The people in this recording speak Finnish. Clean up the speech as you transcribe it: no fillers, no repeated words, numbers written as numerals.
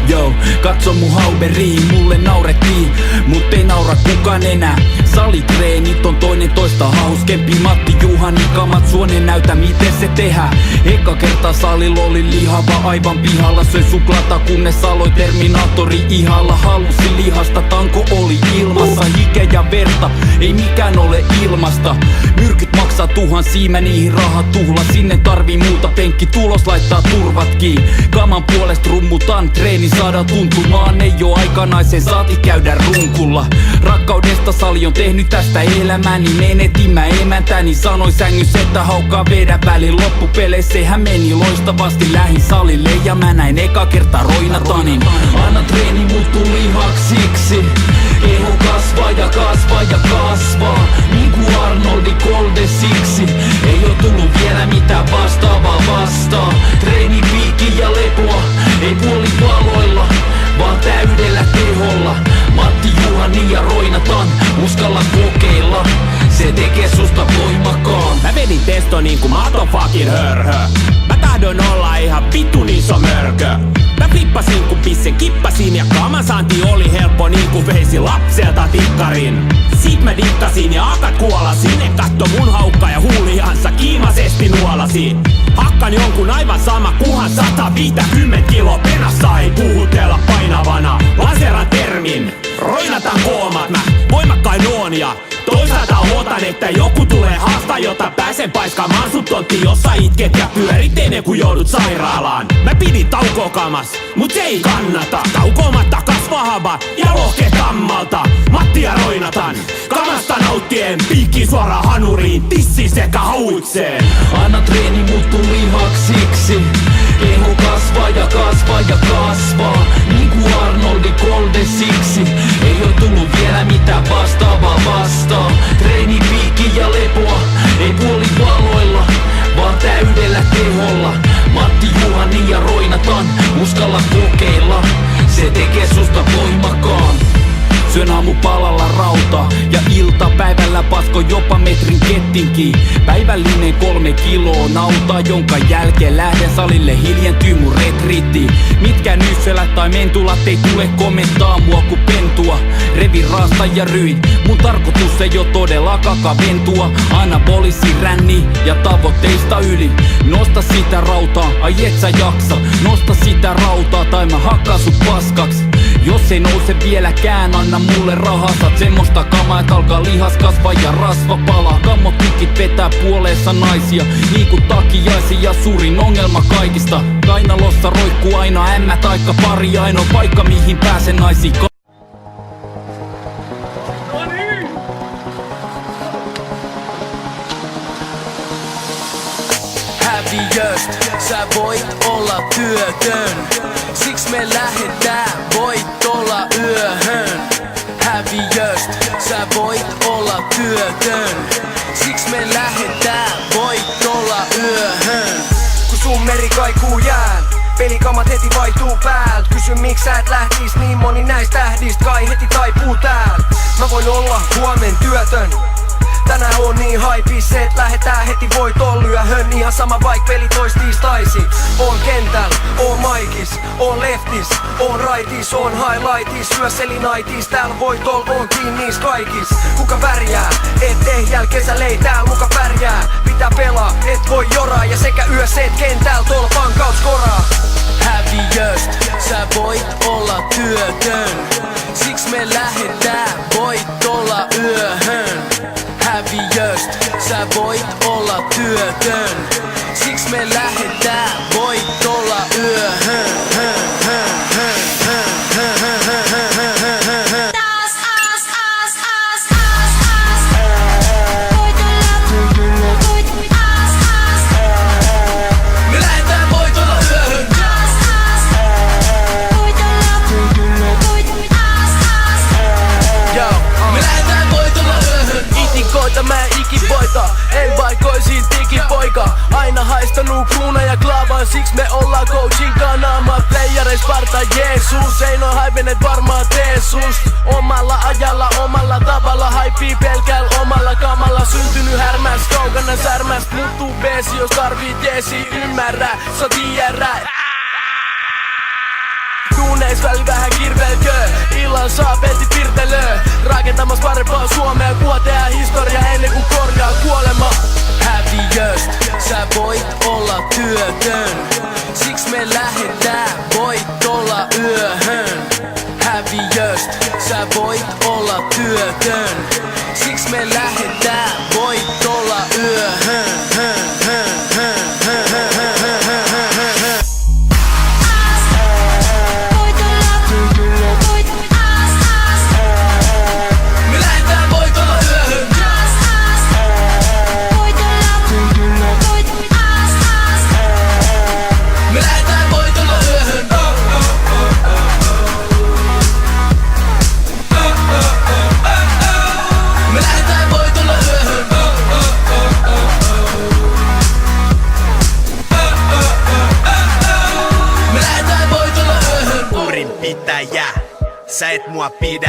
Yo, katso mun hauberiin, mulle naurettiin, mut ei naura kukaan enää. Salitreenit on toinen toista hauskempi. Matti Juhani kamat suonen, näytä miten se tehdään. Eka kerta salilla oli lihava aivan pihalla. Söin suklaata kunnes aloin Terminaattori ihalla. Halusin lihasta, tanko oli ilmassa. Hikeä ja verta, ei mikään ole ilmasta. Myrkyt maksaa tuhansia, mä niihin rahat tuhla. Sinne tarvii muuta, penkki tulos laittaa turvat kiinni. Kaman puolesta rummutan, treeni saada tuntumaan. Ei oo aikanaisen saati käydä runkulla. Rakkaudesta sali on tehnyt tästä elämäni. Menetin mä emäntäni, sanoi sängyssä, että haukkaa vedä välin. Loppupeleissä meni loistavasti, lähin salille ja mä näin eka kerta Roinatanin. Anna treeni muuttuu lihaksiksi. Keho kasvaa ja kasvaa ja kasvaa, niinku Arnoldi Kolde siksi. Ei oo tullut vielä mitään vastaavaa vastaan. Treeni, piikki ja lepoa, ei puolivaloilla, vaan täydellä teholla. Matti Juhani ja Roinatan, uskalla kokeilla, se tekee susta voimakkaan. Mä vedin testo niinku motherfucking hörhö. Mä tahdon olla ihan vitun iso mörkö. Mä flippasin kun pissen kippasin ja kaman saanti oli helppo niinku veisi lapselta tikkarin. Sit mä dikkasin ja akat kuolasin. Ne katto mun haukka ja huulihansa kiimasesti nuolasi. Hakkan jonkun aivan sama kuhan 150 kilo penassa ei puhutella painavana. Laseran termin, Roinatan koomat mä voimakkain oon ja toisaalta ootan, että joku tulee haastaa, jotta pääsen paiskaamaan sut tontti, jossa itket ja pyörit ennen kuin joudut sairaalaan. Mä pidin taukoa kamas, mut se ei kannata. Taukoamatta kasvahaba ja lohke kammalta. Matti ja Roinatan, kamasta nauttien, piikki suoraan hanuriin, tissi sekä hauikseen. Anna treeni muuttuu lihaksiksi. Keho kasvaa ja kasvaa ja kasvaa, niinku Arnoldi Kolde siksi. Ei oo tullut vielä mitään vastaavaa vastaan. Treeni, piikki ja lepoa, ei puolivaloilla, vaan täydellä teholla. Matti Juhani ja Roinatan, uskalla kokeilla, se tekee susta voimakkaan. Syön aamupalalla rautaa ja iltapäivällä pasko jopa metrin kettinkin. Päivällinen 3 kiloa nautaa, jonka jälkeen lähden salille, hiljentyy mun retriitti. Mitkään nyssölät tai mentulat ei tule komentaa mua ku pentua. Revin raasta ja ryin, mun tarkoitus ei oo todellakaan kaventua. Anabolisi ränni ja tavoitteista yli. Nosta sitä rautaa, ai et sä jaksa. Nosta sitä rautaa tai mä hakkaan sut paskaks. Jos ei nouse vieläkään, anna mulle rahaa. Saat semmoista kamaa, et alkaa lihas kasvaa ja rasva palaa. Kammot pikit vetää puoleensa naisia, niinku takiaisi ja suurin ongelma kaikista. Kainalossa roikkuu aina ämmä taikka pari, ainoa paikka mihin pääsen naisiin. Häviöst, sä voit olla työtön. Siks me lähdetään, voit olla yöhön. Häviöst, sä voit olla työtön. Siks me lähdetään, voit olla yöhön. Kun sun meri kaikuu jään, pelikamat heti vaihtuu päältä. Kysy miksi sä et lähtis, niin moni näistä tähdistä kai heti taipuu täällä. Mä voin olla huomen työtön. Tänään on niin haipis, et lähetään heti voit olla yöhön. Ihan sama vaik peli toististaisi. On kentäl, on maikis, on leftis, on raitis, on highlightis. Syö selinaitis, tääl voit olla, on niis kaikis. Kuka pärjää, et ehjäl kesällä ei tääl muka pärjää. Pitää pelaa, et voi joraa ja sekä yössä et kentäl tolpan kaus koraa. Häviöst, sä voit olla työtön. Siks me lähdetään, voit olla yöhön. Häviöst, sä voit olla työtön. Siks me lähdetään, voit olla yöhön. Mä ikin voita, en paikoisin digipoika. Aina haistanut kuuna ja klaavaan, siks me ollaan coachin kanama. Playereis parta tai Jeesus. Ei noi haipenet varmaan tee sust. Omalla ajalla, omalla tavalla, haipii pelkällä omalla kamalla. Syntynyt härmäs, kaukana särmäs, muuttuu beesi, jos tarvii jeesi. Ymmärrä, sä tiedä. Duuneis väli vähän kirvelkö, illan saa pelti pirtelöö. Rakentamas parempaa Suomea, kuva tehdään historia ennen kuin korjaa kuolema. Häviöst, sä voit olla työtön, siks me lähetään, voit olla yöhön. Häviöst, sä voit olla työtön, siks me lähetään, voit olla yöhön. Pitäjä, sä et mua pidä.